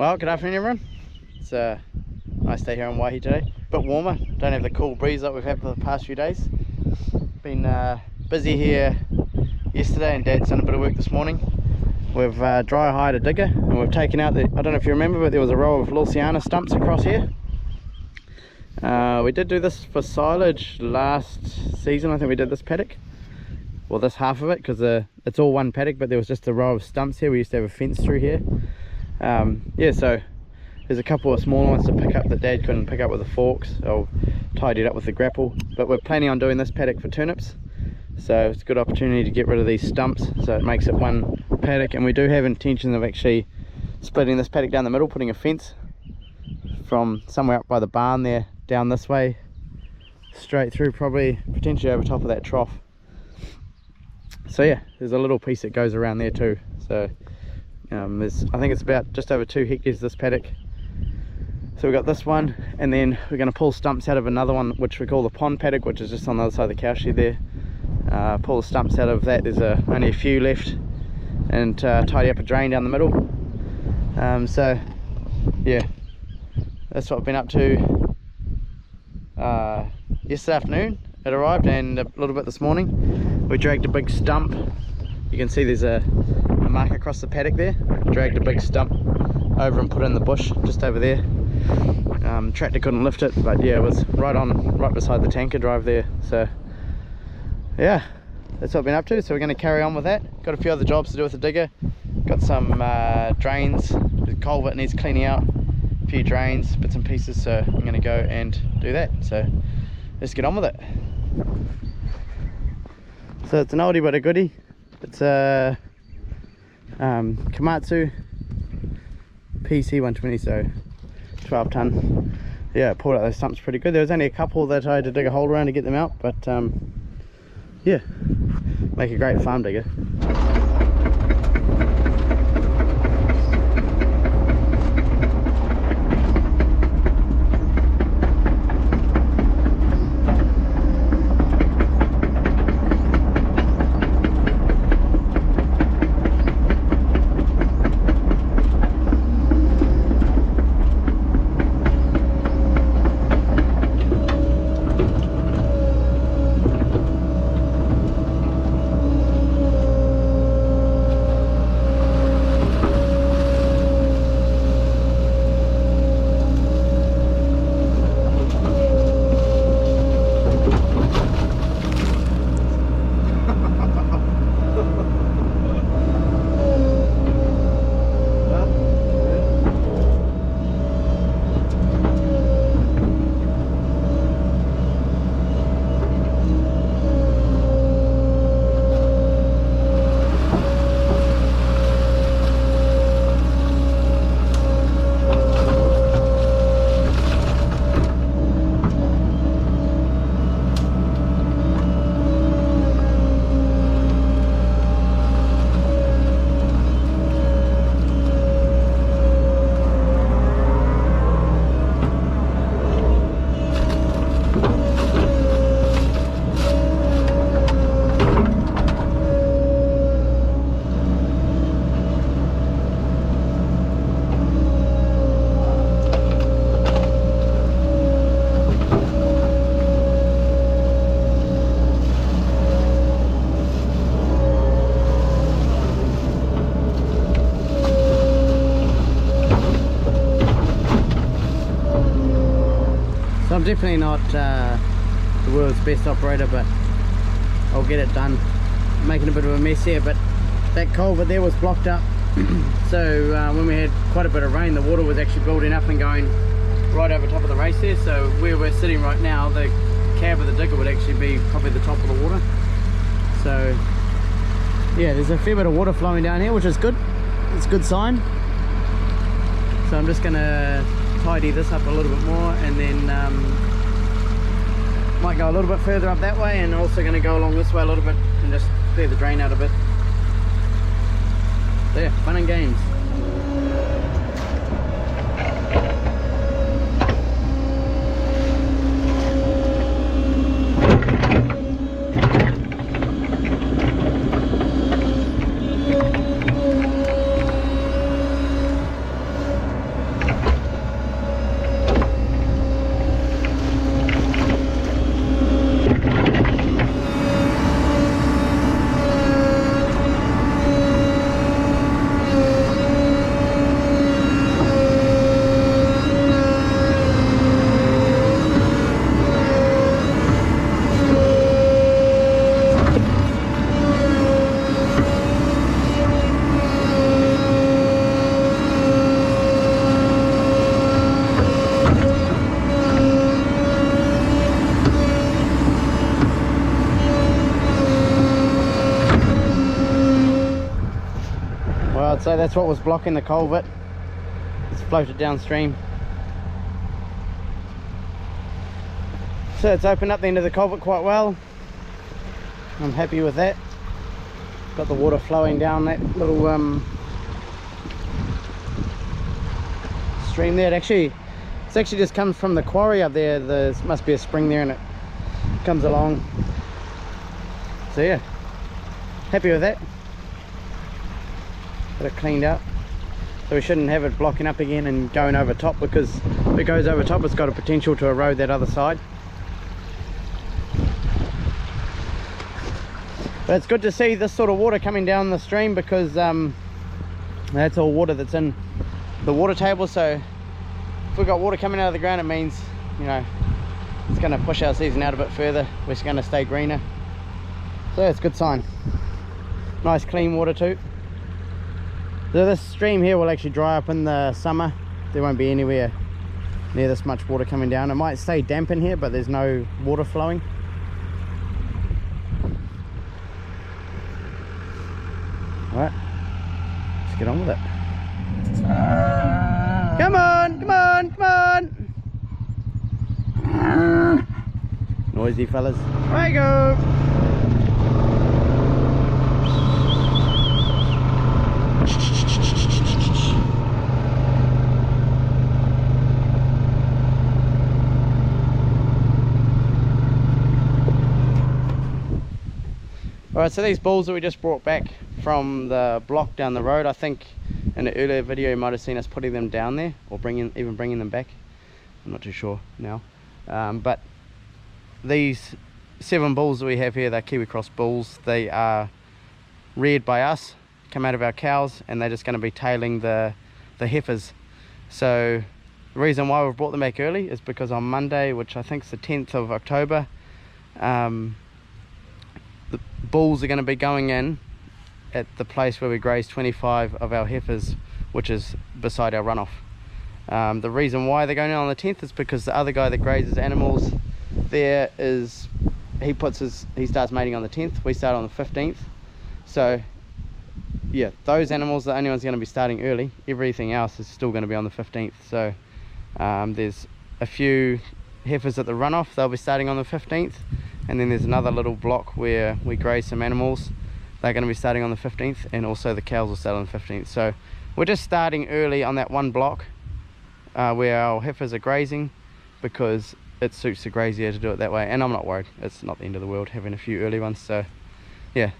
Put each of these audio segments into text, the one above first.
Well, good afternoon everyone. It's a nice day here in Waihi today. A bit warmer, don't have the cool breeze that we've had for the past few days. Been busy here yesterday and Dad's done a bit of work this morning. We've dry hired a digger and we've taken out the, I don't know if you remember, but there was a row of Luciana stumps across here. We did do this for silage last season. I think we did this paddock. Well, this half of it, because it's all one paddock, but there was just a row of stumps here. We used to have a fence through here. Yeah, so there's a couple of smaller ones to pick up that Dad couldn't pick up with the forks. I'll tidy it up with the grapple, but we're planning on doing this paddock for turnips, so it's a good opportunity to get rid of these stumps, so it makes it one paddock. And we do have intention of actually splitting this paddock down the middle, putting a fence from somewhere up by the barn there down this way straight through, probably potentially over top of that trough. So yeah, there's a little piece that goes around there too. So I think it's about just over 2 hectares this paddock. So we've got this one, and then we're going to pull stumps out of another one which we call the pond paddock, which is just on the other side of the cow shed there. Pull the stumps out of that. There's only a few left, and tidy up a drain down the middle. So yeah, that's what I've been up to yesterday afternoon. It arrived, and a little bit this morning. We dragged a big stump. You can see there's a mark across the paddock there. Dragged a big stump over and put it in the bush just over there. Tractor couldn't lift it, but yeah, it was right beside the tanker drive there. So yeah, that's what I've been up to. So we're going to carry on with that. Got a few other jobs to do with the digger. Got some drains. The culvert needs cleaning out, a few drains, bits and pieces, so I'm going to go and do that. So let's get on with it. So it's an oldie but a goodie. It's a Komatsu PC 120, so 12 ton. Yeah, pulled out those stumps pretty good. There was only a couple that I had to dig a hole around to get them out, but yeah, make a great farm digger. So I'm definitely not the world's best operator, but I'll get it done. I'm making a bit of a mess here, but that culvert there was blocked up. So when we had quite a bit of rain, the water was actually building up and going right over top of the race there. So where we're sitting right now, the cab of the digger would actually be probably the top of the water. So yeah, there's a fair bit of water flowing down here, which is good. It's a good sign. So I'm just gonna tidy this up a little bit more, and then might go a little bit further up that way, and also going to go along this way a little bit and just clear the drain out a bit. So yeah, fun and games. that's what was blocking the culvert. It's floated downstream. So it's opened up the end of the culvert quite well. I'm happy with that. Got the water flowing down that little stream there. It's actually just comes from the quarry up there. There must be a spring there and it comes along. So yeah, happy with that. Got it cleaned up. So we shouldn't have it blocking up again and going over top, because if it goes over top it's got a potential to erode that other side. But it's good to see this sort of water coming down the stream, because that's all water that's in the water table. So if we've got water coming out of the ground, it means, you know, it's going to push our season out a bit further. We're going to stay greener. So it's a good sign. Nice clean water too. So this stream here will actually dry up in the summer. There won't be anywhere near this much water coming down. It might stay damp in here, but there's no water flowing. Alright, let's get on with it. Come on, come on, come on! Noisy fellas. There you go! Alright, so these bulls that we just brought back from the block down the road, I think in an earlier video you might have seen us putting them down there, or even bringing them back. I'm not too sure now. But these 7 bulls that we have here, they're Kiwi Cross bulls. They are reared by us, come out of our cows, and they're just going to be tailing the heifers. So the reason why we've brought them back early is because on Monday, which I think is the 10th of October, the bulls are going to be going in at the place where we graze 25 of our heifers, which is beside our runoff. The reason why they're going in on the 10th is because the other guy that grazes animals there is, he starts mating on the 10th, we start on the 15th. So yeah, those animals are the only ones going to be starting early. Everything else is still going to be on the 15th. So there's a few heifers at the runoff, they'll be starting on the 15th. And then there's another little block where we graze some animals. They're going to be starting on the 15th, and also the cows will start on the 15th. So we're just starting early on that one block where our heifers are grazing, because it suits the grazier to do it that way. And I'm not worried, it's not the end of the world having a few early ones. So yeah,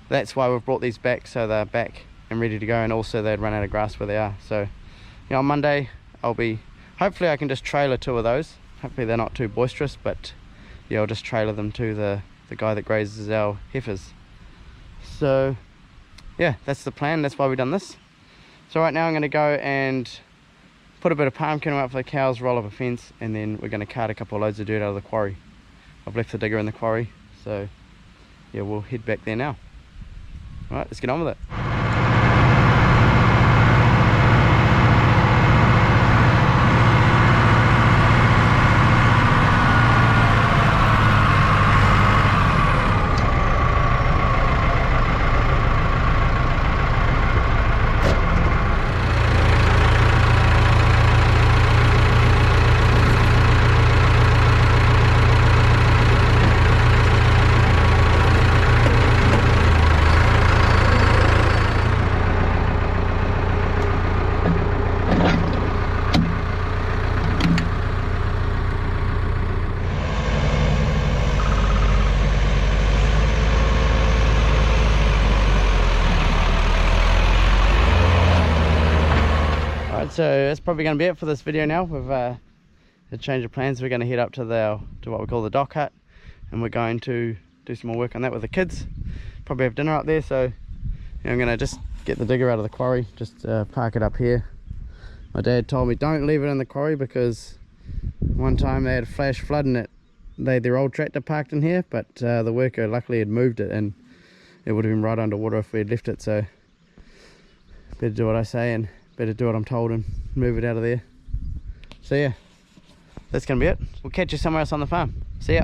that's why we've brought these back, so they're back and ready to go, and also they'd run out of grass where they are. So you know, on Monday hopefully I can just trailer 2 of those. Hopefully they're not too boisterous, but yeah, I'll just trailer them to the guy that grazes our heifers. So yeah, that's the plan. That's why we've done this. So right now I'm going to go and put a bit of palm kernel out for the cows, roll up a fence, and then we're going to cart a couple of loads of dirt out of the quarry. I've left the digger in the quarry, so yeah, we'll head back there now. Alright, let's get on with it. So that's probably going to be it for this video now. We've a change of plans. We're going to head up to what we call the dock hut, and we're going to do some more work on that with the kids. Probably have dinner up there, so you know, I'm going to just get the digger out of the quarry, just park it up here. My dad told me don't leave it in the quarry, because one time they had a flash flood and they had their old tractor parked in here, but the worker luckily had moved it, and it would have been right underwater if we had left it. So better do what I say and better do what I'm told and move it out of there. So yeah, that's gonna be it. We'll catch you somewhere else on the farm. See ya.